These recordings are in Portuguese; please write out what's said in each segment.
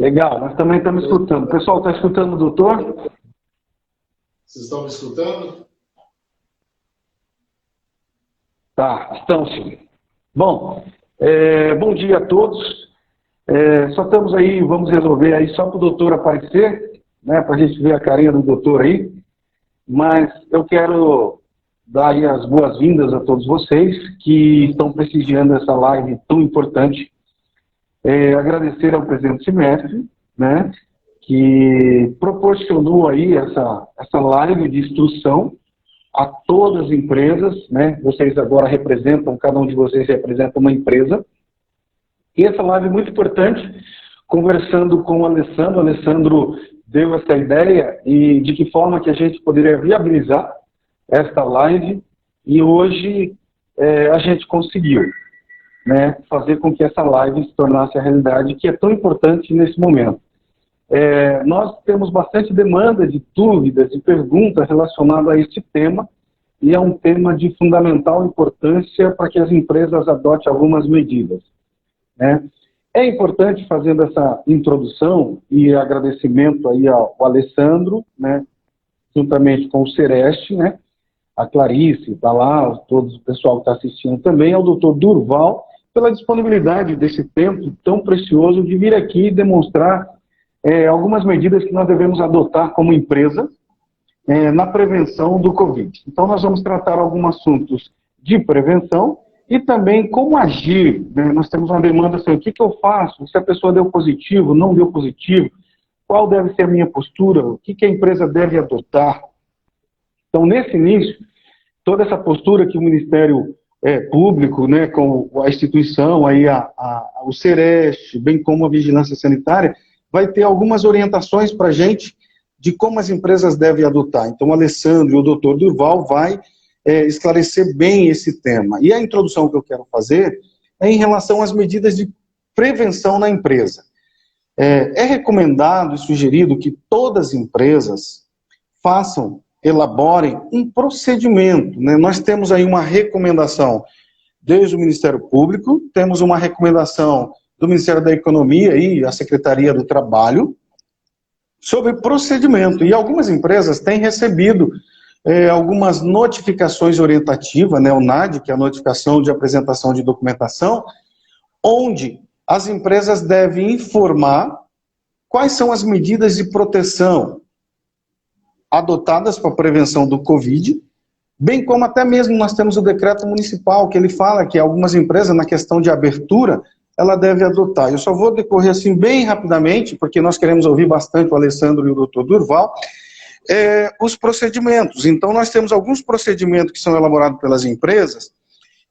Legal, nós também estamos escutando. O pessoal está escutando o doutor? Vocês estão me escutando? Tá, estão sim. Bom, bom dia a todos. Só estamos aí, vamos resolver aí só para o doutor aparecer, né, para a gente ver a carinha do doutor aí. Mas eu quero dar aí as boas-vindas a todos vocês que estão prestigiando essa live tão importante. Agradecer ao presidente Semestre, né, que proporcionou aí essa live de instrução a todas as empresas, né? Vocês agora representam, cada um de vocês representa uma empresa. E essa live é muito importante, conversando com o Alessandro. O Alessandro deu essa ideia e de que forma que a gente poderia viabilizar esta live. E hoje a gente conseguiu, né, fazer com que essa live se tornasse a realidade que é tão importante nesse momento. Nós temos bastante demanda de dúvidas e perguntas relacionadas a este tema, e é um tema de fundamental importância para que as empresas adotem algumas medidas, né? É importante, fazendo essa introdução e agradecimento aí ao Alessandro, né, juntamente com o Sereste, né, a Clarice, está lá, todo o pessoal que está assistindo também, ao doutor Durval, pela disponibilidade desse tempo tão precioso de vir aqui e demonstrar algumas medidas que nós devemos adotar como empresa na prevenção do Covid. Então, nós vamos tratar alguns assuntos de prevenção e também como agir, né? Nós temos uma demanda assim, o que eu faço? Se a pessoa deu positivo, não deu positivo, qual deve ser a minha postura? O que a empresa deve adotar? Então, nesse início, toda essa postura que o Ministério Público, né, com a instituição, aí o Sereste, bem como a Vigilância Sanitária, vai ter algumas orientações para a gente de como as empresas devem adotar. Então, o Alessandro e o doutor Durval vai esclarecer bem esse tema. E a introdução que eu quero fazer é em relação às medidas de prevenção na empresa. É recomendado e sugerido que todas as empresas elaborem um procedimento, né? Nós temos aí uma recomendação desde o Ministério Público, temos uma recomendação do Ministério da Economia e a Secretaria do Trabalho sobre procedimento. E algumas empresas têm recebido algumas notificações orientativas, né, o NAD, que é a notificação de apresentação de documentação, onde as empresas devem informar quais são as medidas de proteção adotadas para a prevenção do Covid, bem como até mesmo nós temos o decreto municipal, que ele fala que algumas empresas, na questão de abertura, ela deve adotar. Eu só vou decorrer assim bem rapidamente, porque nós queremos ouvir bastante o Alessandro e o doutor Durval, os procedimentos. Então, nós temos alguns procedimentos que são elaborados pelas empresas,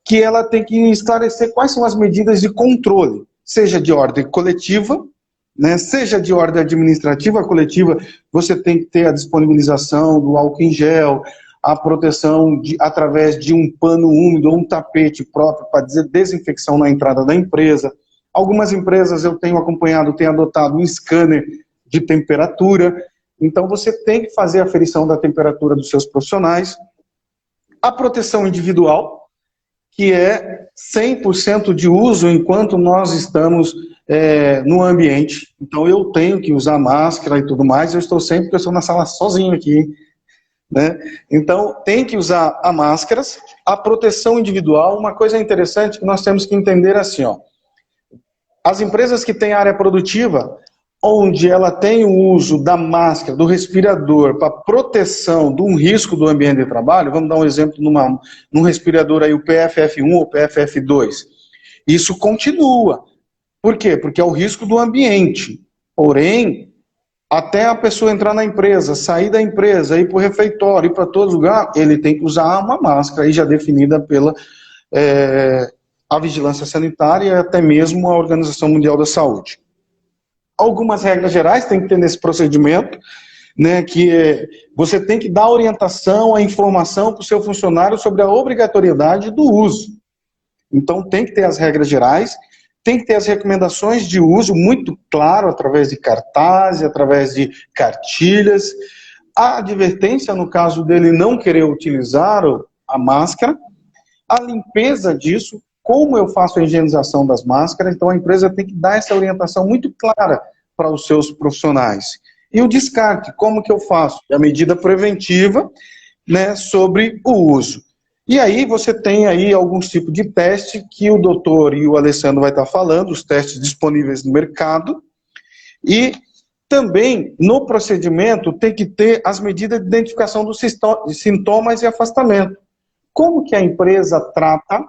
que ela tem que esclarecer quais são as medidas de controle, seja de ordem coletiva, né, seja de ordem administrativa coletiva, você tem que ter a disponibilização do álcool em gel, a proteção através de um pano úmido ou um tapete próprio para desinfecção na entrada da empresa. Algumas empresas eu tenho acompanhado, têm adotado um scanner de temperatura. Então você tem que fazer a aferição da temperatura dos seus profissionais. A proteção individual, que é 100% de uso enquanto nós estamos no ambiente. Então eu tenho que usar máscara e tudo mais, eu estou sempre, porque eu estou na sala sozinho aqui, né? Então tem que usar a máscaras, a proteção individual. Uma coisa interessante que nós temos que entender assim, ó, as empresas que têm área produtiva, onde ela tem o uso da máscara, do respirador, para proteção de um risco do ambiente de trabalho, vamos dar um exemplo num respirador aí, o PFF1 ou PFF2, isso continua. Por quê? Porque é o risco do ambiente. Porém, até a pessoa entrar na empresa, sair da empresa, ir para o refeitório, ir para todo lugar, ele tem que usar uma máscara aí já definida pela a Vigilância Sanitária e até mesmo a Organização Mundial da Saúde. Algumas regras gerais tem que ter nesse procedimento, né, que você tem que dar orientação, a informação para o seu funcionário sobre a obrigatoriedade do uso. Então tem que ter as regras gerais, tem que ter as recomendações de uso muito claro, através de cartazes, através de cartilhas, a advertência no caso dele não querer utilizar a máscara, a limpeza disso, como eu faço a higienização das máscaras. Então a empresa tem que dar essa orientação muito clara para os seus profissionais. E o descarte, como que eu faço? A medida preventiva, né, sobre o uso. E aí você tem aí alguns tipos de teste que o doutor e o Alessandro vai estar falando, os testes disponíveis no mercado, e também no procedimento tem que ter as medidas de identificação dos sintomas e afastamento. Como que a empresa trata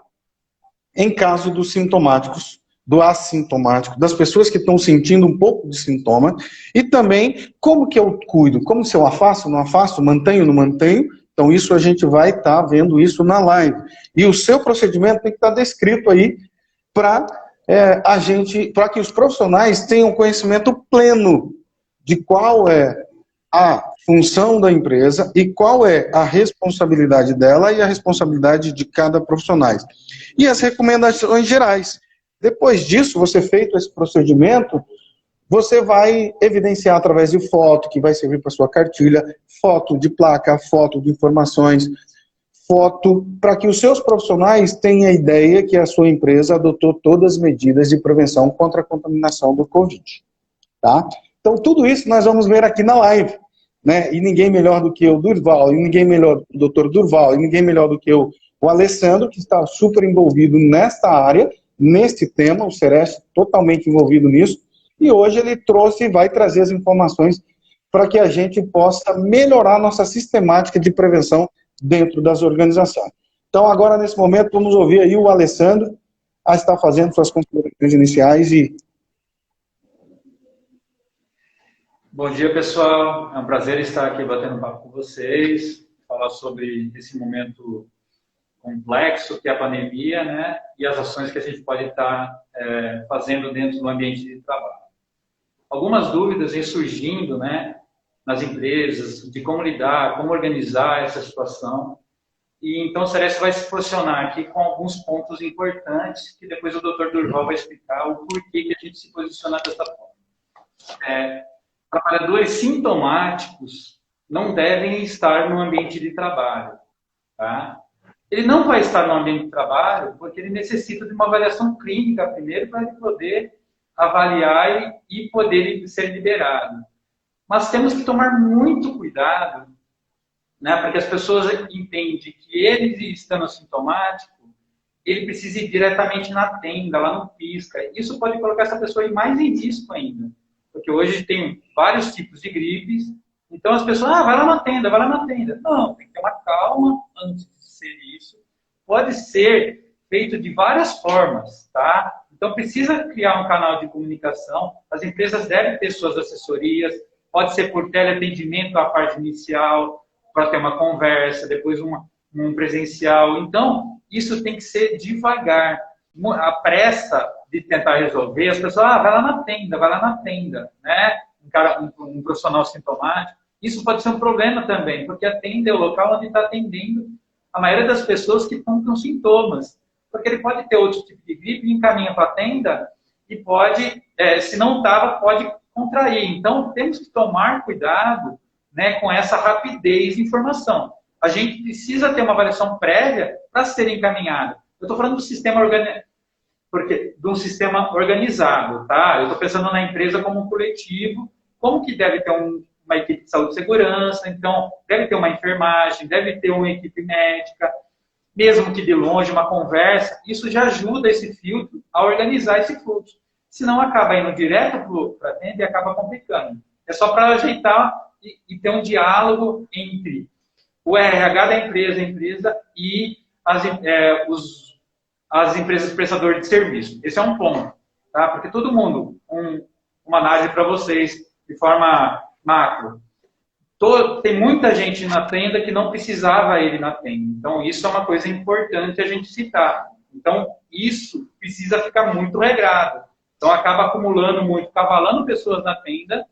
em caso dos sintomáticos, do assintomático, das pessoas que estão sentindo um pouco de sintoma, e também como que eu cuido, como se eu afasto, não afasto, mantenho, não mantenho. Então isso a gente vai estar vendo isso na live. E o seu procedimento tem que estar descrito aí para para que os profissionais tenham conhecimento pleno de qual é a função da empresa e qual é a responsabilidade dela e a responsabilidade de cada profissional. E as recomendações gerais. Depois disso, você feito esse procedimento, você vai evidenciar através de foto, que vai servir para sua cartilha, foto de placa, foto de informações, foto, para que os seus profissionais tenham a ideia que a sua empresa adotou todas as medidas de prevenção contra a contaminação do Covid. Tá? Então, tudo isso nós vamos ver aqui na live. Né? E ninguém melhor do que o Durval, e ninguém melhor do que o doutor Durval, e ninguém melhor do que o Alessandro, que está super envolvido nesta área, neste tema, o Sereste totalmente envolvido nisso, e hoje ele trouxe e vai trazer as informações para que a gente possa melhorar nossa sistemática de prevenção dentro das organizações. Então, agora, nesse momento, vamos ouvir aí o Alessandro a estar fazendo suas considerações iniciais e... Bom dia, pessoal. É um prazer estar aqui batendo um papo com vocês, falar sobre esse momento complexo que é a pandemia, né, e as ações que a gente pode estar fazendo dentro do ambiente de trabalho. Algumas dúvidas vêm surgindo, né, nas empresas, de como lidar, como organizar essa situação. E então o Sereste vai se posicionar aqui com alguns pontos importantes que depois o Dr. Durval vai explicar o porquê que a gente se posiciona dessa forma. Trabalhadores sintomáticos não devem estar no ambiente de trabalho. Tá? Ele não vai estar no ambiente de trabalho porque ele necessita de uma avaliação clínica primeiro para ele poder avaliar e poder ser liberado. Mas temos que tomar muito cuidado, né, porque as pessoas entendem que ele estando sintomático, ele precisa ir diretamente na tenda, lá no pisca. Isso pode colocar essa pessoa mais em risco ainda. Porque hoje tem vários tipos de gripes, então as pessoas, vai lá na tenda, vai lá na tenda. Não, tem que ter uma calma antes de ser isso. Pode ser feito de várias formas, tá? Então precisa criar um canal de comunicação, as empresas devem ter suas assessorias, pode ser por teleatendimento a parte inicial, para ter uma conversa, depois um presencial. Então, isso tem que ser devagar. A pressa de tentar resolver, as pessoas, vai lá na tenda, né? Um profissional sintomático. Isso pode ser um problema também, porque a tenda é o local onde está atendendo a maioria das pessoas que estão com sintomas. Porque ele pode ter outro tipo de gripe, encaminha para a tenda e pode, se não estava, pode contrair. Então, temos que tomar cuidado, né, com essa rapidez de informação. A gente precisa ter uma avaliação prévia para ser encaminhado. Eu estou falando do sistema de um sistema organizado, tá? Eu estou pensando na empresa como um coletivo, como que deve ter uma equipe de saúde e segurança, então deve ter uma enfermagem, deve ter uma equipe médica, mesmo que de longe, uma conversa, isso já ajuda esse filtro a organizar esse fluxo. Senão acaba indo direto para a tenda e acaba complicando. É só para ajeitar e ter um diálogo entre o RH da empresa, a empresa e as empresas prestadoras de serviço. Esse é um ponto, tá? Porque todo mundo, uma análise para vocês de forma macro, tem muita gente na tenda que não precisava ir na tenda. Então, isso é uma coisa importante a gente citar. Então, isso precisa ficar muito regrado. Então, acaba acumulando muito, cavalando pessoas na tenda,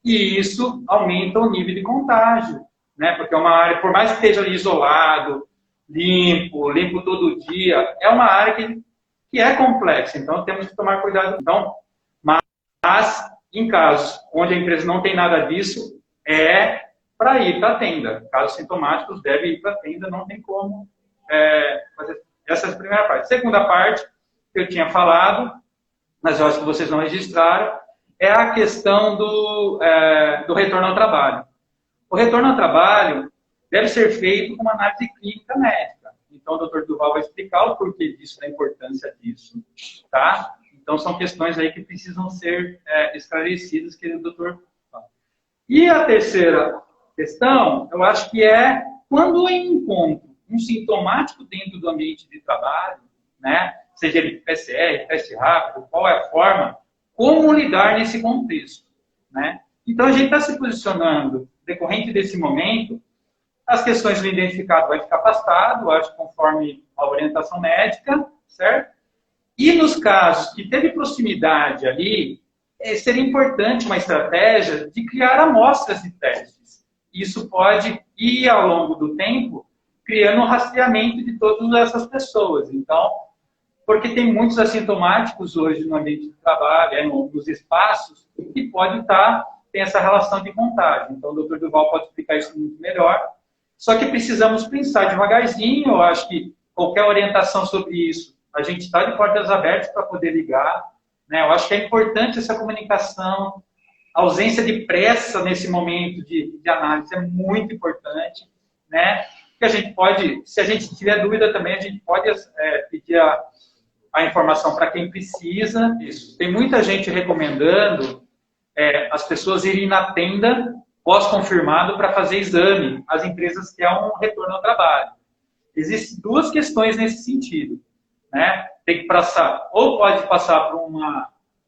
e isso aumenta o nível de contágio, né? Porque é uma área, por mais que esteja ali isolado, limpo todo dia, é uma área que é complexa, então temos que tomar cuidado. Então, mas em casos onde a empresa não tem nada disso, para ir para a tenda. Casos sintomáticos, deve ir para a tenda, não tem como fazer. Essa é a primeira parte. Segunda parte, que eu tinha falado, mas eu acho que vocês não registraram, é a questão do retorno ao trabalho. O retorno ao trabalho deve ser feito com uma análise clínica médica. Então, o doutor Durval vai explicar o porquê disso, da importância disso, tá? Então, são questões aí que precisam ser esclarecidas, querido doutor. E a terceira questão, eu acho que é quando eu encontro um sintomático dentro do ambiente de trabalho, né? Seja ele PCR, teste rápido, qual é a forma, como lidar nesse contexto, né? Então, a gente está se posicionando, decorrente desse momento, as questões do identificado vai ficar afastado, acho que conforme a orientação médica, certo? E nos casos que teve proximidade ali, seria importante uma estratégia de criar amostras de testes. Isso pode ir, ao longo do tempo, criando um rastreamento de todas essas pessoas. Então, porque tem muitos assintomáticos hoje no ambiente de trabalho, nos espaços, que pode ter essa relação de contágio. Então, o doutor Durval pode explicar isso muito melhor. Só que precisamos pensar devagarzinho, eu acho que qualquer orientação sobre isso, a gente está de portas abertas para poder ligar, né? Eu acho que é importante essa comunicação, a ausência de pressa nesse momento de análise é muito importante, né? Que a gente pode, se a gente tiver dúvida também, a gente pode pedir a informação para quem precisa. Isso. Tem muita gente recomendando as pessoas irem na tenda pós-confirmado para fazer exame, as empresas que é um retorno ao trabalho. Existem duas questões nesse sentido, né? Tem que passar, ou pode passar por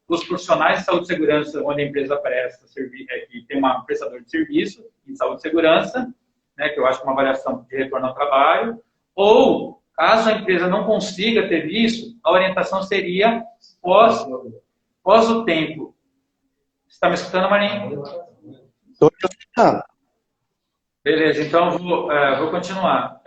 os profissionais de saúde e segurança, onde a empresa presta serviço, que tem um prestador de serviço em saúde e segurança, né, que eu acho que é uma avaliação de retorno ao trabalho, ou, caso a empresa não consiga ter isso, a orientação seria pós o tempo. Você está me escutando, Marinho? Estou escutando. Beleza, então vou continuar.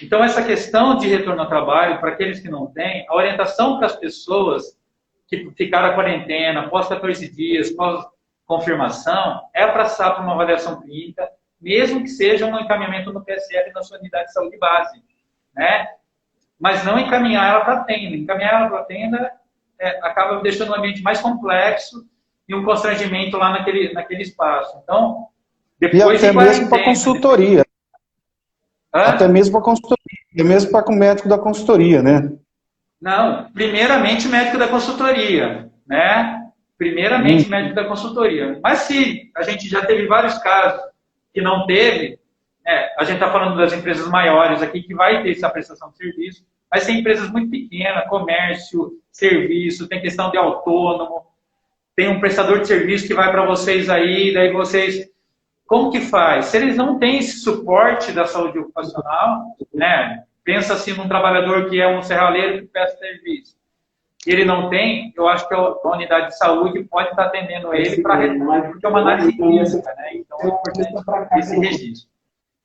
Então, essa questão de retorno ao trabalho, para aqueles que não têm, a orientação para as pessoas que ficaram a quarentena, após 14 dias, pós confirmação, é passar por uma avaliação clínica, mesmo que seja um encaminhamento no PSF na sua unidade de saúde base, né? Mas não encaminhar ela para a tenda. Encaminhar ela para a tenda acaba deixando o ambiente mais complexo e um constrangimento lá naquele espaço. Então, depois e até mesmo para consultoria. Até mesmo para consultoria. E mesmo para o médico da consultoria, né? Não, primeiramente médico da consultoria, né? Primeiramente médico da consultoria. Mas se a gente já teve vários casos que não teve, a gente está falando das empresas maiores aqui que vai ter essa prestação de serviço, mas tem empresas muito pequenas, comércio, serviço, tem questão de autônomo, tem um prestador de serviço que vai para vocês aí, daí vocês... Como que faz? Se eles não têm esse suporte da saúde ocupacional, né? Pensa assim num trabalhador que é um serralheiro que presta serviço. Ele não tem, eu acho que a unidade de saúde pode estar atendendo ele para retorno, porque é uma análise clínica, né? Então é importante esse registro.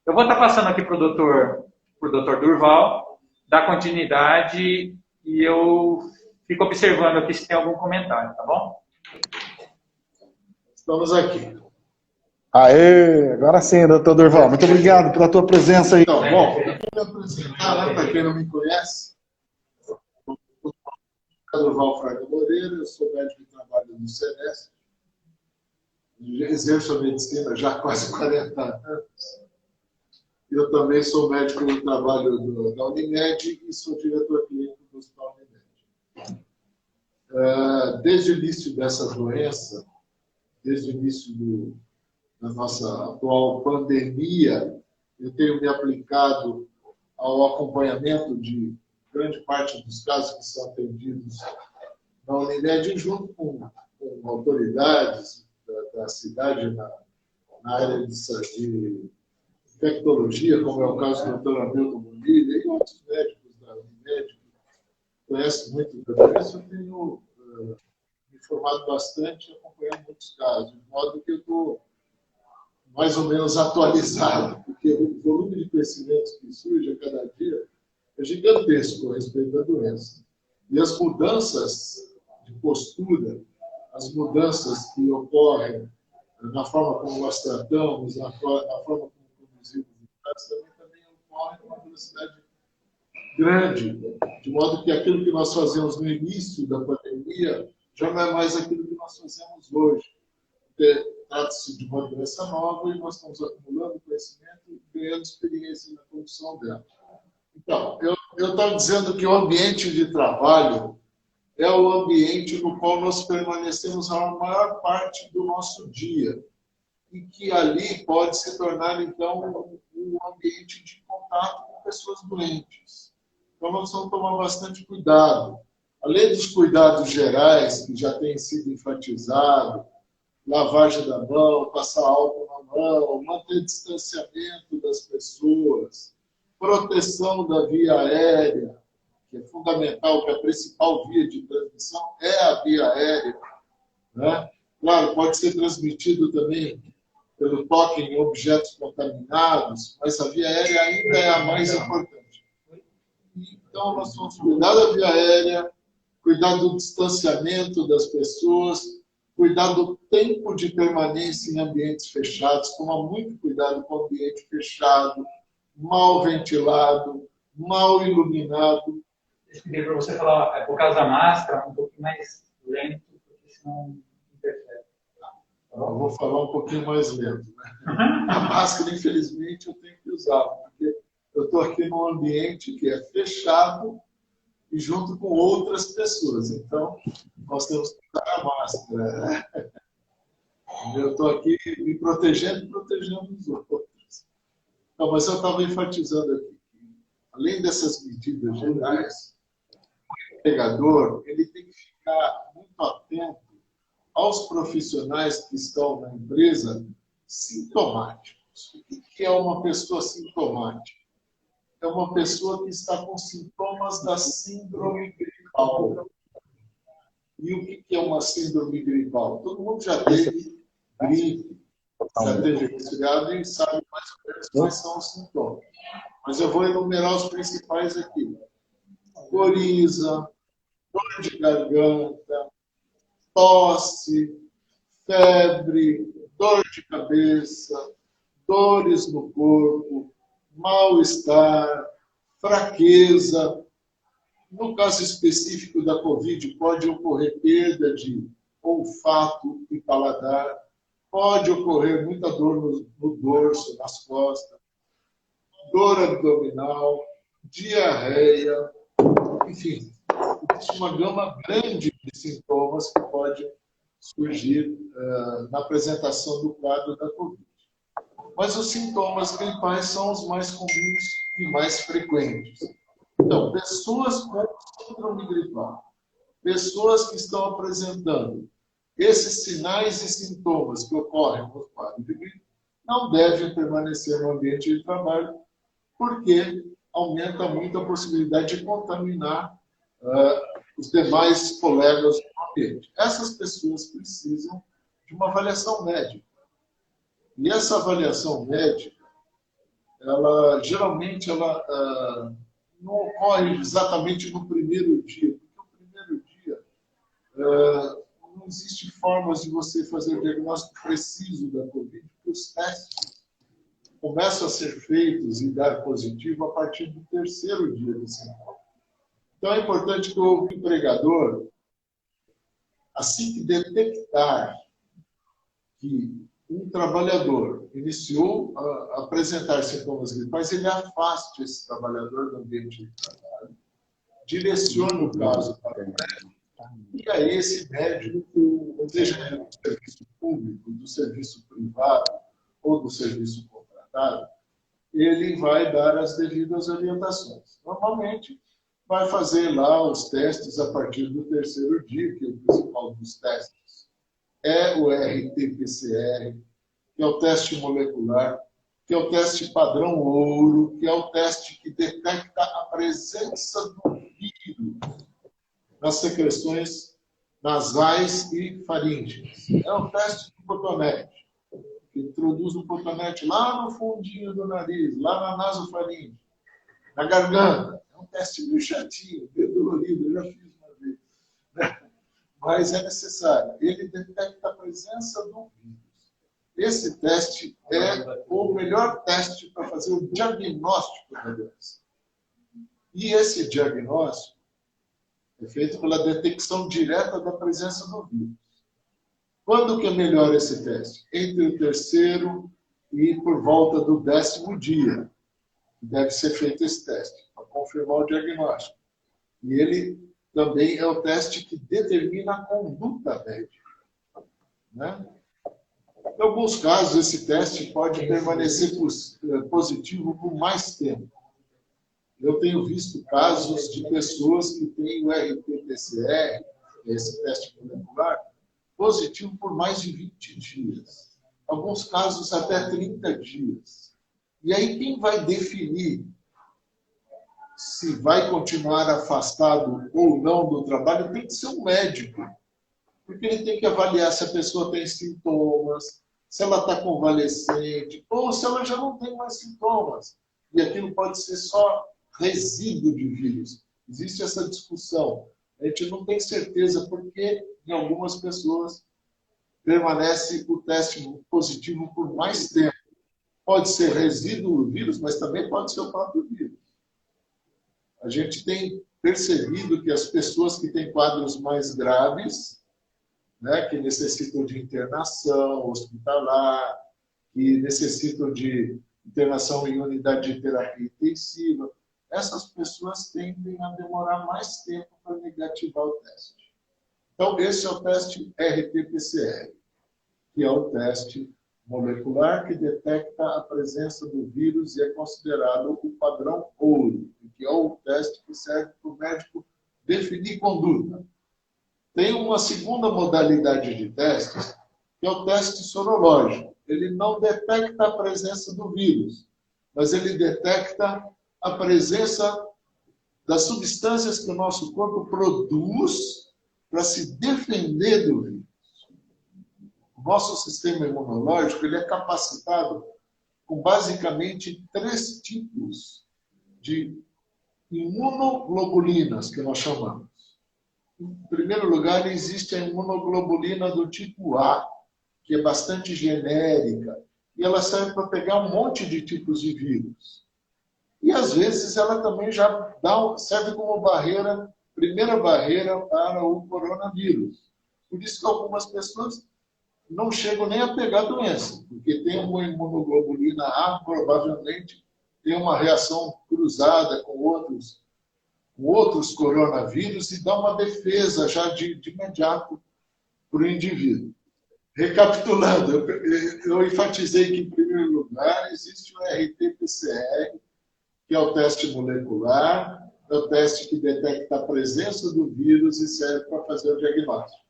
Eu vou estar passando aqui para o doutor Durval, dar continuidade, e eu fico observando aqui se tem algum comentário, tá bom? Estamos aqui. Aê, agora sim, doutor Durval. Muito obrigado pela tua presença aí. Então, bom, eu vou me apresentar, né, para quem não me conhece. Eu sou Durval Fraga Moreira, eu sou médico de trabalho no Senesp. Exerço a medicina já há quase 40 anos. Eu também sou médico do trabalho da Unimed e sou diretor clínico do Hospital Unimed. Desde o início dessa doença, desde o início da nossa atual pandemia, eu tenho me aplicado ao acompanhamento de grande parte dos casos que são atendidos na Unimed, junto com autoridades da cidade na área de tecnologia, como é o caso do Dr. Hamilton Bonilha e outros médicos da Unimed que conhecem muito da doença. Eu tenho me informado bastante e acompanhando muitos casos, de modo que eu estou mais ou menos atualizado, porque o volume de crescimento que surge a cada dia é gigantesco a respeito da doença. E as mudanças de postura, as mudanças que ocorrem na forma como nós tratamos, na forma como conduzimos os casos, também ocorrem com uma velocidade grande, de modo que aquilo que nós fazemos no início da pandemia já não é mais aquilo que nós fazemos hoje. Trata-se de uma doença nova e nós estamos acumulando conhecimento e ganhando experiência na condução dela. Então, eu estava dizendo que o ambiente de trabalho é o ambiente no qual nós permanecemos a maior parte do nosso dia e que ali pode se tornar, então, um ambiente de contato com pessoas doentes. Então, nós vamos tomar bastante cuidado. Além dos cuidados gerais, que já têm sido enfatizados, lavagem da mão, passar álcool na mão, manter distanciamento das pessoas, proteção da via aérea, que é fundamental, que a principal via de transmissão é a via aérea, né? Claro, pode ser transmitido também pelo toque em objetos contaminados, mas a via aérea ainda é a mais importante. Então, nós vamos cuidar da via aérea, cuidar do distanciamento das pessoas, cuidar do tempo de permanência em ambientes fechados, tomar muito cuidado com o ambiente fechado, mal ventilado, mal iluminado. Eu pedi para você falar, por causa da máscara, um pouquinho mais lento, porque senão interfere. Eu vou falar um pouquinho mais lento. Né? A máscara, infelizmente, eu tenho que usar, porque eu estou aqui num ambiente que é fechado e junto com outras pessoas. Então, nós temos que usar a máscara. Eu estou aqui me protegendo e protegendo os outros. Não, mas eu estava enfatizando aqui que, além dessas medidas gerais, o empregador ele tem que ficar muito atento aos profissionais que estão na empresa sintomáticos. O que é uma pessoa sintomática? É uma pessoa que está com sintomas da síndrome gripal. E o que é uma síndrome gripal? Todo mundo já teve gripe, já teve resfriado e sabe mais ou menos quais são os sintomas. Mas eu vou enumerar os principais aqui. Coriza, dor de garganta, tosse, febre, dor de cabeça, dores no corpo, mal-estar, fraqueza. No caso específico da Covid, pode ocorrer perda de olfato e paladar, pode ocorrer muita dor no dorso, nas costas, dor abdominal, diarreia, enfim, existe uma gama grande de sintomas que pode surgir na apresentação do quadro da Covid. Mas os sintomas gripais são os mais comuns e mais frequentes. Então, pessoas com síndrome gripal, pessoas que estão apresentando esses sinais e sintomas que ocorrem no quadro de gripe, não devem permanecer no ambiente de trabalho, porque aumenta muito a possibilidade de contaminar os demais colegas do ambiente. Essas pessoas precisam de uma avaliação médica. E essa avaliação médica, geralmente não ocorre exatamente no primeiro dia, porque o primeiro dia não existe formas de você fazer o diagnóstico preciso da Covid, porque os testes começam a ser feitos e dar positivo a partir do terceiro dia do sintoma. Então é importante que o empregador, assim que detectar que um trabalhador iniciou a apresentar sintomas gripais, ele afaste esse trabalhador do ambiente de trabalho, direcione o caso para o médico, e aí esse médico, seja do serviço público, do serviço privado ou do serviço contratado, ele vai dar as devidas orientações. Normalmente, vai fazer lá os testes a partir do terceiro dia, que é o principal dos testes é o RT-PCR, que é o teste molecular, que é o teste padrão ouro, que é o teste que detecta a presença do vírus nas secreções nasais e faríngeas. É o teste do cotonete, que introduz o cotonete lá no fundinho do nariz, lá na nasofaringe, na garganta. É um teste meio chatinho, meio dolorido, eu já fiz uma vez, né? Mas é necessário. Ele detecta a presença do vírus. Esse teste é o melhor teste para fazer o diagnóstico da doença. E esse diagnóstico, É feito pela detecção direta da presença do vírus. Quando que é melhor esse teste? Entre o 3º e por volta do 10º dia. Deve ser feito esse teste, para confirmar o diagnóstico. E ele também é o teste que determina a conduta médica, né? Em alguns casos, esse teste pode permanecer positivo por mais tempo. Eu tenho visto casos de pessoas que têm o RT-PCR, esse teste molecular, positivo por mais de 20 dias. Em alguns casos, até 30 dias. E aí, quem vai definir se vai continuar afastado ou não do trabalho tem que ser um médico. Porque ele tem que avaliar se a pessoa tem sintomas, se ela está convalescente, ou se ela já não tem mais sintomas. E aquilo pode ser só resíduo de vírus. Existe essa discussão. A gente não tem certeza porque em algumas pessoas permanece o teste positivo por mais tempo. Pode ser resíduo do vírus, mas também pode ser o próprio vírus. A gente tem percebido que as pessoas que têm quadros mais graves, né, que necessitam de internação hospitalar, que necessitam de internação em unidade de terapia intensiva, essas pessoas tendem a demorar mais tempo para negativar o teste. Então, esse é o teste RT-PCR, que é o teste molecular que detecta a presença do vírus e é considerado o padrão ouro, que é o teste que serve para o médico definir conduta. Tem uma segunda modalidade de testes, que é o teste sorológico. Ele não detecta a presença do vírus, mas ele detecta a presença das substâncias que o nosso corpo produz para se defender do vírus. O nosso sistema imunológico ele é capacitado com basicamente 3 tipos de imunoglobulinas, que nós chamamos. Em primeiro lugar, existe a imunoglobulina do tipo A, que é bastante genérica, e ela serve para pegar um monte de tipos de vírus. E, às vezes, ela também já serve como primeira barreira para o coronavírus. Por isso que algumas pessoas não chegam nem a pegar a doença, porque tem uma imunoglobulina A, provavelmente tem uma reação cruzada com outros coronavírus e dá uma defesa já de imediato para o indivíduo. Recapitulando, eu enfatizei que, em primeiro lugar, existe o RT-PCR, que é o teste molecular, é o teste que detecta a presença do vírus e serve para fazer o diagnóstico.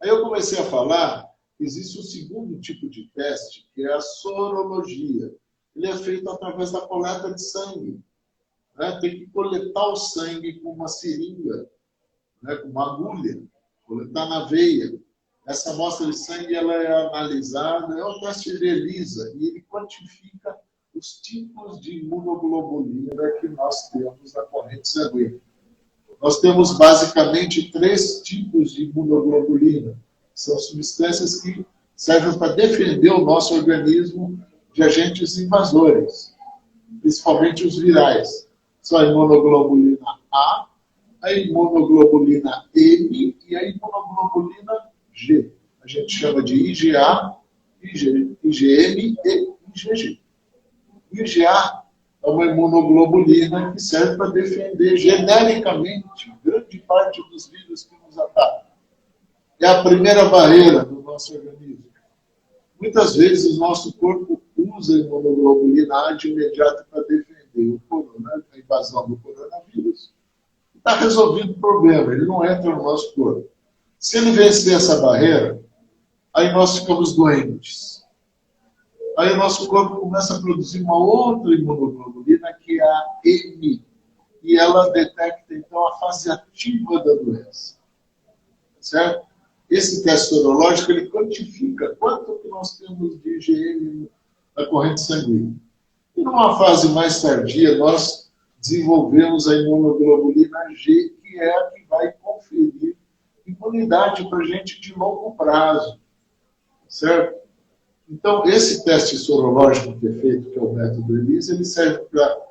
Aí eu comecei a falar, existe um segundo tipo de teste, que é a sorologia. Ele é feito através da coleta de sangue. Né? Tem que coletar o sangue com uma seringa, né? Com uma agulha, coletar na veia. Essa amostra de sangue ela é analisada, é um teste de ELISA, e ele quantifica os tipos de imunoglobulina que nós temos na corrente sanguínea. Nós temos basicamente 3 tipos de imunoglobulina. São substâncias que servem para defender o nosso organismo de agentes invasores, principalmente os virais. São a imunoglobulina A, a imunoglobulina M e a imunoglobulina G. A gente chama de IgA, IgM e IgG. IgA é uma imunoglobulina que serve para defender genericamente grande parte dos vírus que nos atacam. É a primeira barreira do nosso organismo. Muitas vezes o nosso corpo usa a imunoglobulina A de imediato para defender a invasão do coronavírus. Está resolvido o problema, ele não entra no nosso corpo. Se ele vencer essa barreira, aí nós ficamos doentes. Aí o nosso corpo começa a produzir uma outra imunoglobulina, que é a M. E ela detecta, então, a fase ativa da doença. Certo? Esse teste sorológico, ele quantifica quanto que nós temos de IgM na corrente sanguínea. E numa fase mais tardia, nós desenvolvemos a imunoglobulina G, que é a que vai conferir imunidade para a gente de longo prazo. Certo? Então, esse teste sorológico que é feito, que é o método ELISA, ele serve para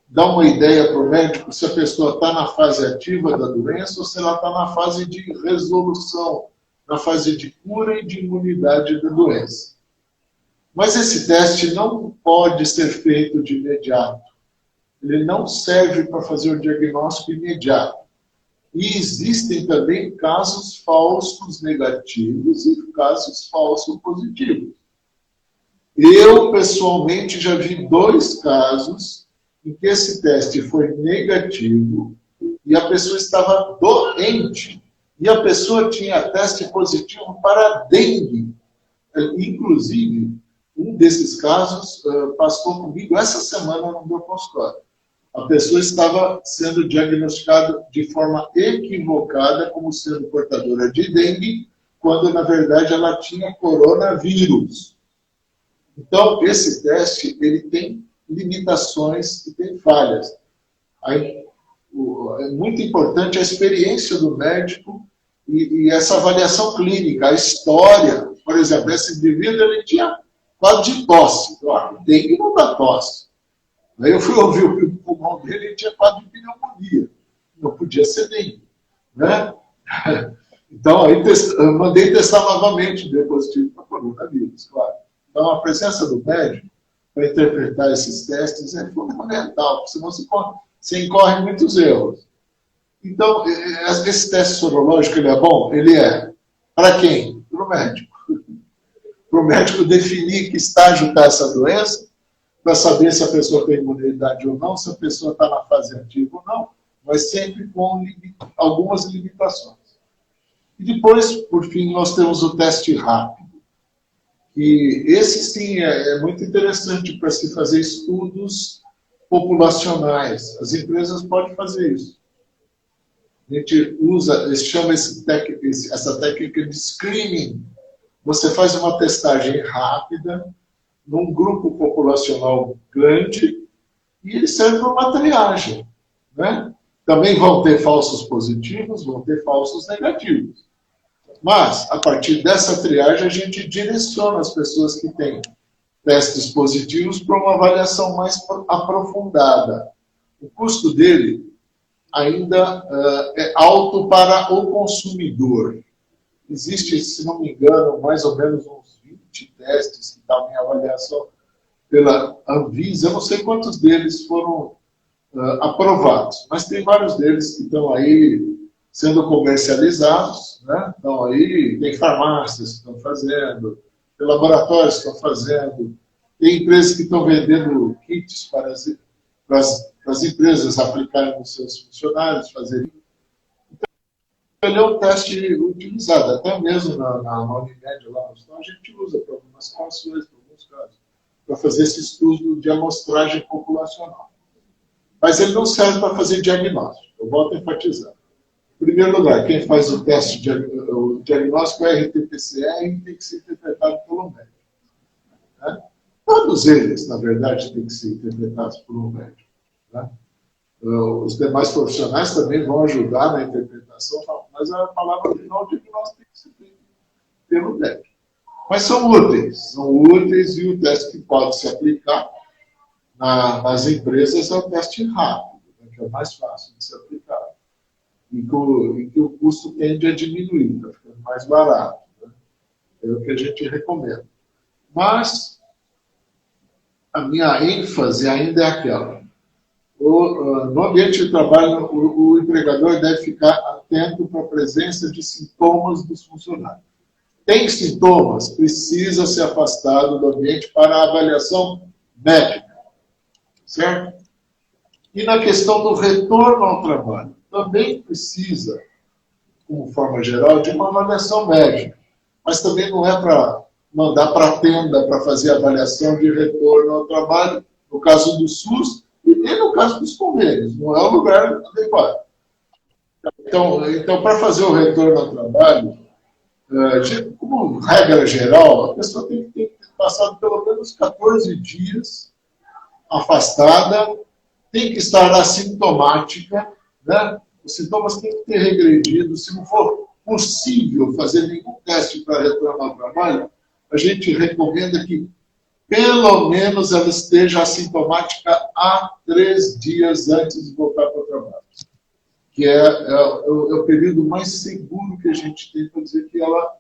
dá uma ideia para o médico se a pessoa está na fase ativa da doença ou se ela está na fase de resolução, na fase de cura e de imunidade da doença. Mas esse teste não pode ser feito de imediato. Ele não serve para fazer o diagnóstico imediato. E existem também casos falsos negativos e casos falsos positivos. Eu, pessoalmente, já vi 2 casos em que esse teste foi negativo e a pessoa estava doente. E a pessoa tinha teste positivo para dengue. Inclusive, um desses casos passou comigo essa semana no meu consultório. A pessoa estava sendo diagnosticada de forma equivocada como sendo portadora de dengue, quando, na verdade, ela tinha coronavírus. Então, esse teste ele tem limitações e tem falhas. Aí, é muito importante a experiência do médico e essa avaliação clínica, a história. Por exemplo, esse indivíduo ele tinha quadro de tosse. Dengue não dá tosse. Aí eu fui ouvir o pulmão dele e tinha quadro de pneumonia. Não podia ser dengue. Né? Então, aí eu mandei testar novamente, deu positivo para coronavírus, claro. Então, a presença do médico para interpretar esses testes é fundamental, porque senão você incorre muitos erros. Então, esse teste sorológico, ele é bom? Ele é. Para quem? Para o médico. Para o médico definir que estágio está essa doença, para saber se a pessoa tem imunidade ou não, se a pessoa está na fase ativa ou não, mas sempre com algumas limitações. E depois, por fim, nós temos o teste rápido. E esse, sim, é muito interessante para se fazer estudos populacionais. As empresas podem fazer isso. A gente chama essa técnica de screening. Você faz uma testagem rápida, num grupo populacional grande, e ele serve para uma triagem. Né? Também vão ter falsos positivos, vão ter falsos negativos. Mas, a partir dessa triagem, a gente direciona as pessoas que têm testes positivos para uma avaliação mais aprofundada. O custo dele ainda é alto para o consumidor. Existe, se não me engano, mais ou menos uns 20 testes que estavam em avaliação pela Anvisa. Eu não sei quantos deles foram aprovados, mas tem vários deles que estão aí sendo comercializados, né? Então aí tem farmácias que estão fazendo, tem laboratórios que estão fazendo, tem empresas que estão vendendo kits para as empresas aplicarem nos seus funcionários, fazerem. Então, ele é um teste utilizado, até mesmo na Unimed, lá no estado, a gente usa para algumas situações, para alguns casos, para fazer esse estudo de amostragem populacional. Mas ele não serve para fazer diagnóstico, eu volto a enfatizar. Em primeiro lugar, quem faz o teste, o diagnóstico é RT-PCR e tem que ser interpretado pelo médico. Né? Todos eles, na verdade, têm que ser interpretados por um médico. Né? Os demais profissionais também vão ajudar na interpretação, mas a palavra final de diagnóstico tem que ser feita pelo médico. Mas são úteis e o teste que pode se aplicar nas empresas é o teste rápido, né, que é o mais fácil de ser aplicado. Em que o custo tende a diminuir, está ficando mais barato. Né? É o que a gente recomenda. Mas a minha ênfase ainda é aquela. No ambiente de trabalho, o empregador deve ficar atento para a presença de sintomas dos funcionários. Tem sintomas, precisa ser afastado do ambiente para a avaliação médica. Certo? E na questão do retorno ao trabalho, também precisa, como forma geral, de uma avaliação médica. Mas também não é para mandar para a tenda para fazer avaliação de retorno ao trabalho, no caso do SUS, e nem no caso dos convênios. Não é o lugar adequado. Então para fazer o retorno ao trabalho, como regra geral, a pessoa tem que ter passado pelo menos 14 dias afastada, tem que estar assintomática, né? Os sintomas têm que ter regredido. Se não for possível fazer nenhum teste para retornar ao trabalho, a gente recomenda que pelo menos ela esteja assintomática há 3 dias antes de voltar para o trabalho. Que é o período mais seguro que a gente tem para dizer que ela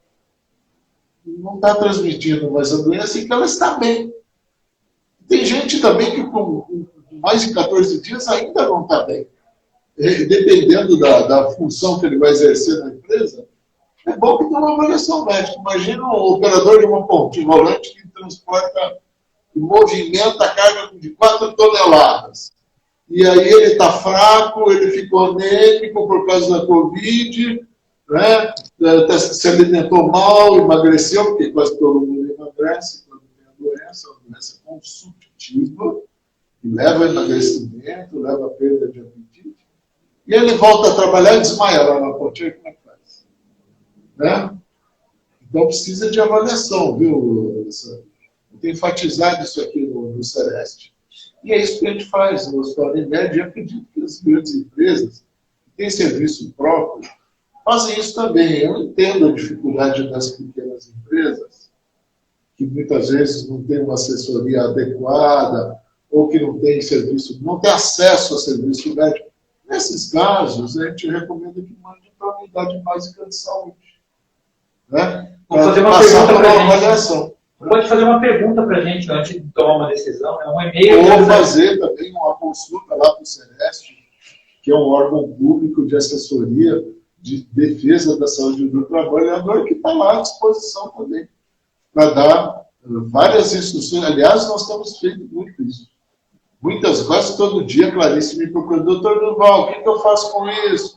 não está transmitindo mais a doença e que ela está bem. Tem gente também que com mais de 14 dias ainda não está bem. Dependendo da função que ele vai exercer na empresa, é bom que tenha uma avaliação médica. Imagina um operador de uma ponte volante que transporta, que movimenta a carga de 4 toneladas. E aí ele está fraco, ele ficou anêmico por causa da Covid, né? Se alimentou mal, emagreceu, porque quase todo mundo emagrece quando tem a doença consumptiva, que leva a emagrecimento, leva a perda de apetite. E ele volta a trabalhar e desmaia lá na ponte. Aí como é que faz? Né? Então precisa de avaliação, viu? Eu tenho enfatizado isso aqui no Sereste. E é isso que a gente faz no Hospital Unimed. Eu acredito que as grandes empresas que têm serviço próprio fazem isso também. Eu entendo a dificuldade das pequenas empresas, que muitas vezes não têm uma assessoria adequada, ou que não tem serviço, não tem acesso a serviço médico. Nesses casos, a gente recomenda que mande para a unidade básica de saúde. Né? Vamos fazer uma pergunta para a avaliação. Pode fazer uma pergunta para a gente antes de tomar uma decisão, um e-mail. Ou fazer também uma consulta lá para o Sereste, que é um órgão público de assessoria de defesa da saúde do trabalhador, que está lá à disposição também, para dar várias instruções. Aliás, nós temos feito muito isso. Quase todo dia, Clarice me procura, doutor Durval, o que eu faço com isso?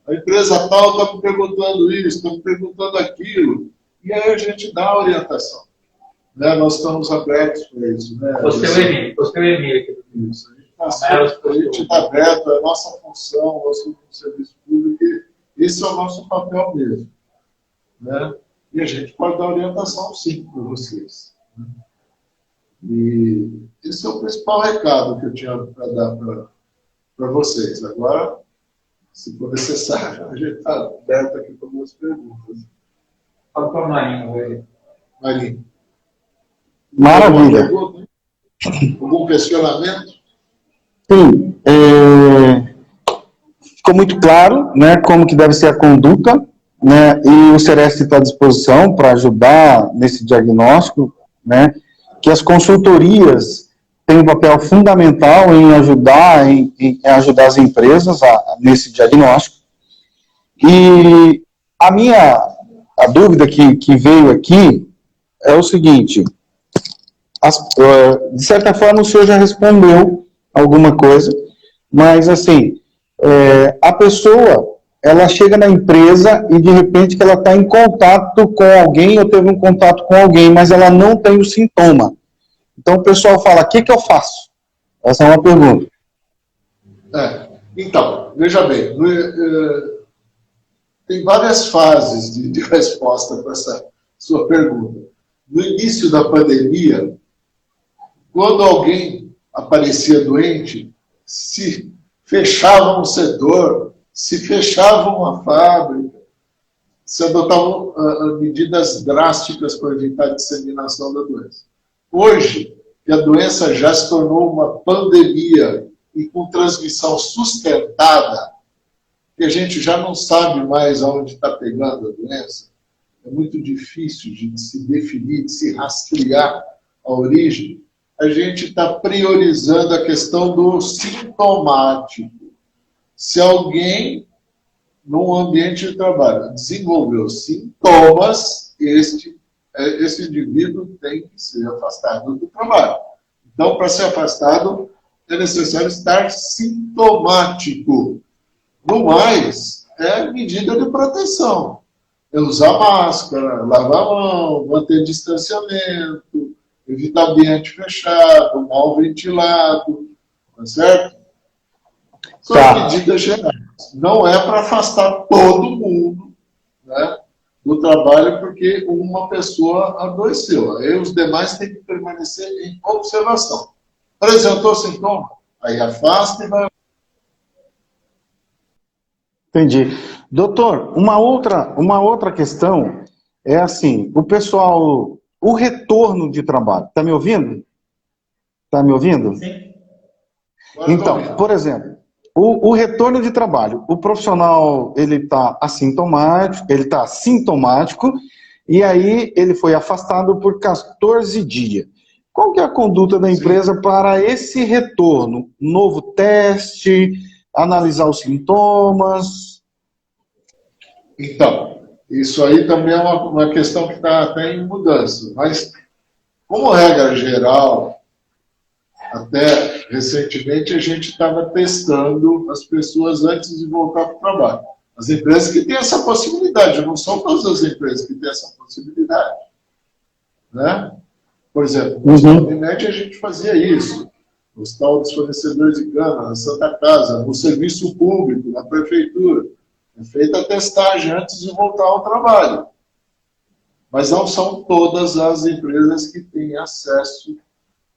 A empresa tal está me perguntando isso, está me perguntando aquilo. E aí a gente dá a orientação. Né? Nós estamos abertos para isso. Né? Postei o e-mail aqui. Isso. A gente está aberto, é a nossa função, nosso serviço público, e esse é o nosso papel mesmo. Né? E a gente pode dar orientação, sim, para vocês. Né? E esse é o principal recado que eu tinha para dar para vocês. Agora, se for necessário, a gente está aberto aqui para algumas perguntas. Fala para a Marinho hoje. Marinho. Maravilha. Algum questionamento? Sim. Ficou muito claro, né, como que deve ser a conduta, né, e o Sereste está à disposição para ajudar nesse diagnóstico, né, que as consultorias têm um papel fundamental em ajudar, em ajudar as empresas nesse diagnóstico. E a dúvida que veio aqui é o seguinte: de certa forma o senhor já respondeu alguma coisa, mas assim, a pessoa, ela chega na empresa e de repente que ela está em contato com alguém ou teve um contato com alguém, mas ela não tem o sintoma. Então o pessoal fala, o que eu faço? Essa é uma pergunta. Então, veja bem, tem várias fases de resposta para essa sua pergunta. No início da pandemia, quando alguém aparecia doente, se fechava um setor, se fechava uma fábrica, se adotavam medidas drásticas para evitar a disseminação da doença. Hoje, que a doença já se tornou uma pandemia e com transmissão sustentada, que a gente já não sabe mais aonde está pegando a doença, é muito difícil de se definir, de se rastrear a origem, a gente está priorizando a questão do sintomático. Se alguém, num ambiente de trabalho, desenvolveu sintomas, esse indivíduo tem que ser afastado do trabalho. Então, para ser afastado, é necessário estar sintomático. No mais, é medida de proteção. É usar máscara, lavar a mão, manter distanciamento, evitar ambiente fechado, mal ventilado, tá certo? São medidas gerais. Não é para afastar todo mundo, né, do trabalho porque uma pessoa adoeceu. Aí os demais têm que permanecer em observação. Apresentou sintoma, aí afasta e vai. Entendi. Doutor, uma outra questão é assim, o pessoal o retorno de trabalho. Está me ouvindo? Está me ouvindo? Sim. Então, por exemplo, o retorno de trabalho. O profissional, ele está assintomático, e aí ele foi afastado por 14 dias. Qual que é a conduta da empresa para esse retorno? Novo teste, analisar os sintomas? Então, isso aí também é uma questão que está até em mudança. Mas, como regra geral, até recentemente a gente estava testando as pessoas antes de voltar para o trabalho. As empresas que têm essa possibilidade, não são todas as empresas que têm essa possibilidade. Né? Por exemplo, no Unimed a gente fazia isso. No Hospital dos Fornecedores de Cana, na Santa Casa, no serviço público, na prefeitura. É feita a testagem antes de voltar ao trabalho. Mas não são todas as empresas que têm acesso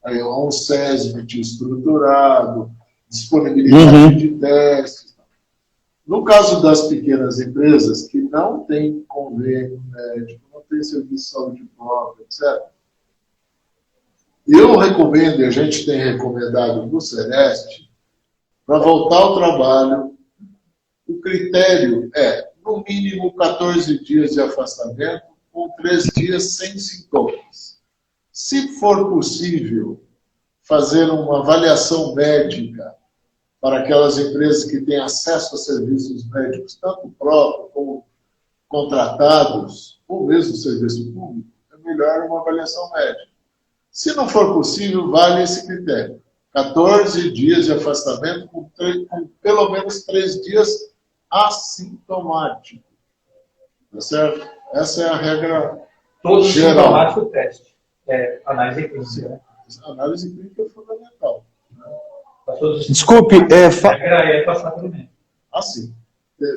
a um SESMIT estruturado, disponibilidade de testes. No caso das pequenas empresas, que não têm convênio médico, não têm serviço de saúde próprio, etc., eu recomendo, e a gente tem recomendado no Sereste, para voltar ao trabalho, o critério é, no mínimo, 14 dias de afastamento, com 3 dias sem sintomas. Se for possível fazer uma avaliação médica para aquelas empresas que têm acesso a serviços médicos, tanto próprios como contratados, ou mesmo serviço público, é melhor uma avaliação médica. Se não for possível, vale esse critério. 14 dias de afastamento com pelo menos 3 dias assintomático. Tá certo? Essa é a regra Todo geral. sintomático teste. Análise clínica. Né? Análise clínica é fundamental. Né? Desculpe, A regra é passar pelo médico. Assim,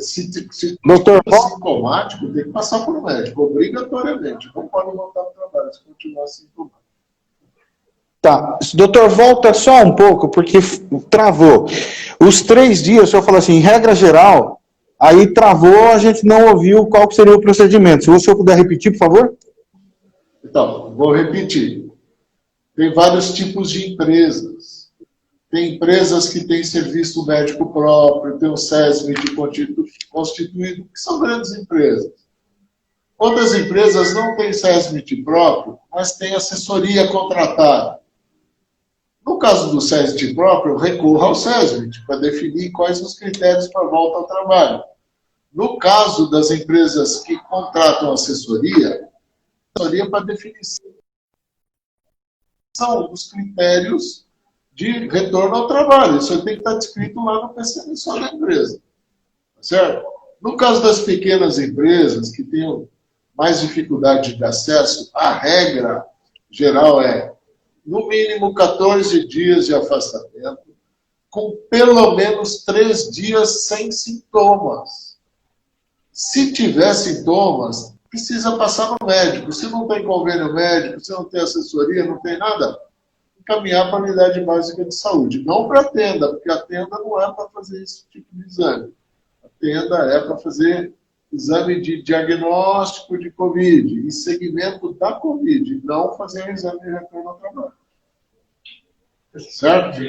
se doutor, sintomático, tem que passar por um médico, obrigatoriamente. Não pode voltar para o trabalho se continuar sintomático. Tá. Doutor, volta só um pouco, porque travou. Os 3 dias, o senhor falou assim, regra geral, aí travou, a gente não ouviu qual seria o procedimento. Se o senhor puder repetir, por favor? Então, vou repetir. Tem vários tipos de empresas. Tem empresas que têm serviço médico próprio, tem o SESMIT constituído, que são grandes empresas. Outras empresas não têm SESMIT próprio, mas têm assessoria contratada. No caso do SESMIT próprio, recorra ao SESMIT para definir quais os critérios para a volta ao trabalho. No caso das empresas que contratam assessoria para definição dos critérios de retorno ao trabalho. Isso tem que estar descrito lá no PCMSO da empresa. Certo? No caso das pequenas empresas que têm mais dificuldade de acesso, a regra geral é no mínimo 14 dias de afastamento, com pelo menos 3 dias sem sintomas. Se tiver sintomas, precisa passar no médico. Se não tem convênio médico, se não tem assessoria, não tem nada, encaminhar para a unidade básica de saúde. Não para a tenda, porque a tenda não é para fazer esse tipo de exame. A tenda é para fazer exame de diagnóstico de Covid e segmento da Covid, não fazer um exame de retorno ao trabalho. Certo?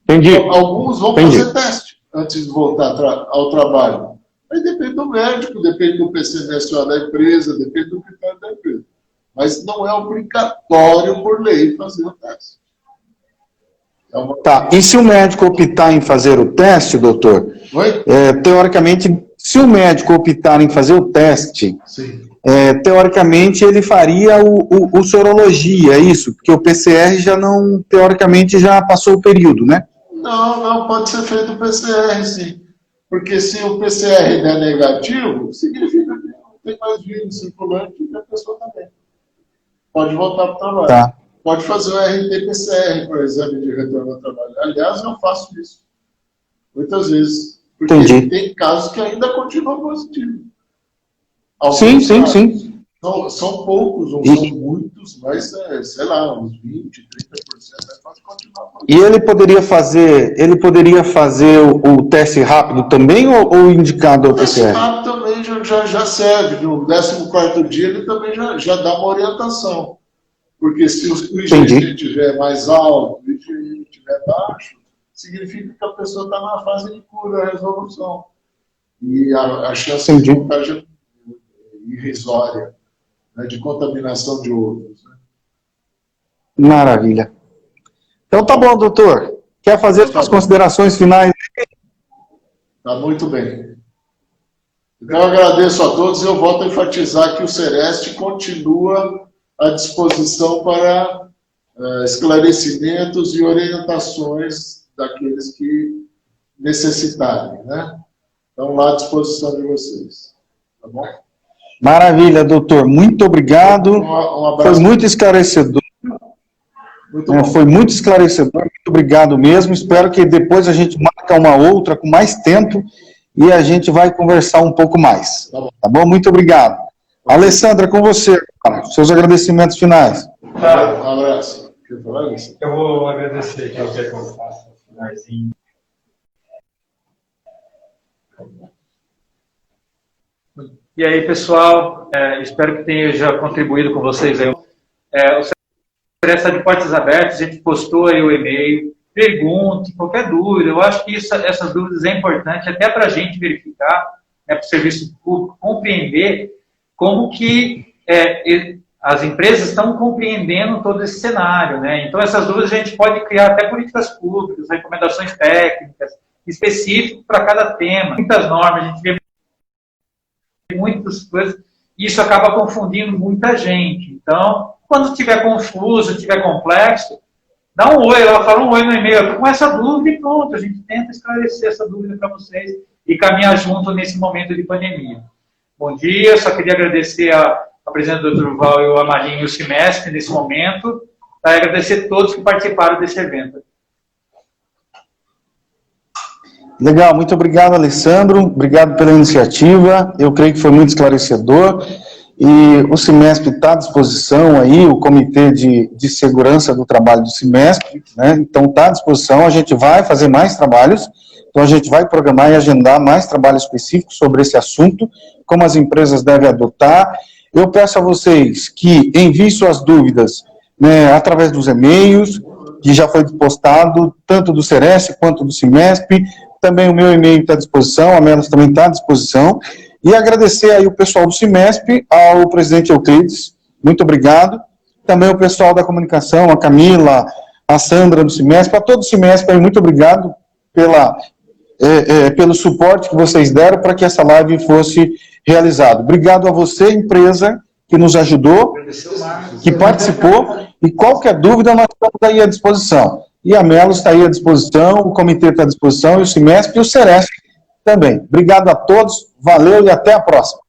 Entendi. Então, alguns vão fazer teste antes de voltar ao trabalho. Aí depende do médico, depende do PCMSO da empresa, depende do critério da empresa. Mas não é obrigatório por lei fazer o teste. Tá, e se o médico optar em fazer o teste, doutor, teoricamente, se o médico optar em fazer o teste, teoricamente ele faria o sorologia, é isso? Porque o PCR já não, teoricamente, já passou o período, né? Não, pode ser feito o PCR, sim. Porque se o PCR der negativo, significa que não tem mais vírus circulante e a pessoa também. Pode voltar para o trabalho. Tá. Pode fazer o RT-PCR para o exame de retorno ao trabalho. Aliás, eu faço isso muitas vezes. Porque Entendi. tem casos que ainda continuam positivos. Sim. São poucos, não são muitos, mas, sei lá, uns 20, 30% pode continuar positivos. E ele poderia fazer o teste rápido também ou indicado ao PCR? O teste rápido também, também já serve. No 14º dia, ele também já dá uma orientação. Porque se o IgG estiver mais alto e o IgG estiver baixo, significa que a pessoa está na fase de cura, resolução. E a chance de contágio é irrisória, né, de contaminação de outros. Né? Maravilha. Então tá bom, doutor. Quer fazer as considerações finais? Tá muito bem. Então eu agradeço a todos e eu volto a enfatizar que o Sereste continua à disposição para esclarecimentos e orientações daqueles que necessitarem, né? Estão lá à disposição de vocês. Tá bom? Maravilha, doutor. Muito obrigado. Um abraço. Foi muito esclarecedor. Foi muito esclarecedor. Muito obrigado mesmo. Espero que depois a gente marque uma outra com mais tempo e a gente vai conversar um pouco mais. Tá bom? Muito obrigado. Alessandra, com você, cara. Seus agradecimentos finais. Tá. Um abraço. Quer falar, Alessandra? Eu vou agradecer aqui o que eu faço no finalzinho. E aí, pessoal, espero que tenha já contribuído com vocês aí. O Sereste está de portas abertas, a gente postou aí o e-mail, pergunte, qualquer dúvida. Eu acho que essas dúvidas é importante até para a gente verificar, para o serviço público compreender como que as empresas estão compreendendo todo esse cenário, né? Então, essas dúvidas a gente pode criar até políticas públicas, recomendações técnicas, específicas para cada tema. Muitas normas, a gente vê muitas coisas, e isso acaba confundindo muita gente. Então, quando estiver confuso, estiver complexo, dá um oi lá, fala um oi no e-mail, eu tô com essa dúvida e pronto, a gente tenta esclarecer essa dúvida para vocês e caminhar junto nesse momento de pandemia. Bom dia, só queria agradecer a presença do Dr. Val e o Amarinho e o Cimesp nesse momento, e agradecer a todos que participaram desse evento. Legal, muito obrigado, Alessandro. Obrigado pela iniciativa. Eu creio que foi muito esclarecedor. E o Cimesp está à disposição aí, o Comitê de Segurança do Trabalho do Cimesp, né? Então está à disposição, a gente vai fazer mais trabalhos, então a gente vai programar e agendar mais trabalho específico sobre esse assunto, como as empresas devem adotar. Eu peço a vocês que enviem suas dúvidas, né, através dos e-mails, que já foi postado, tanto do Sereste quanto do Cimesp. Também o meu e-mail está à disposição, a Melos também está à disposição. E agradecer aí o pessoal do Cimesp, ao presidente Euclides, muito obrigado. Também o pessoal da comunicação, a Camila, a Sandra do Cimesp, a todo o Cimesp aí, muito obrigado pelo suporte que vocês deram para que essa live fosse realizada. Obrigado a você, empresa, que nos ajudou, que participou, e qualquer dúvida nós estamos aí à disposição. E a Melos está aí à disposição, o comitê está à disposição, e o Cimesp e o Sereste também. Obrigado a todos, valeu e até a próxima.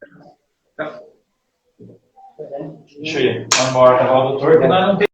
Deixa eu ir. Vamos embora, doutor, que nós não temos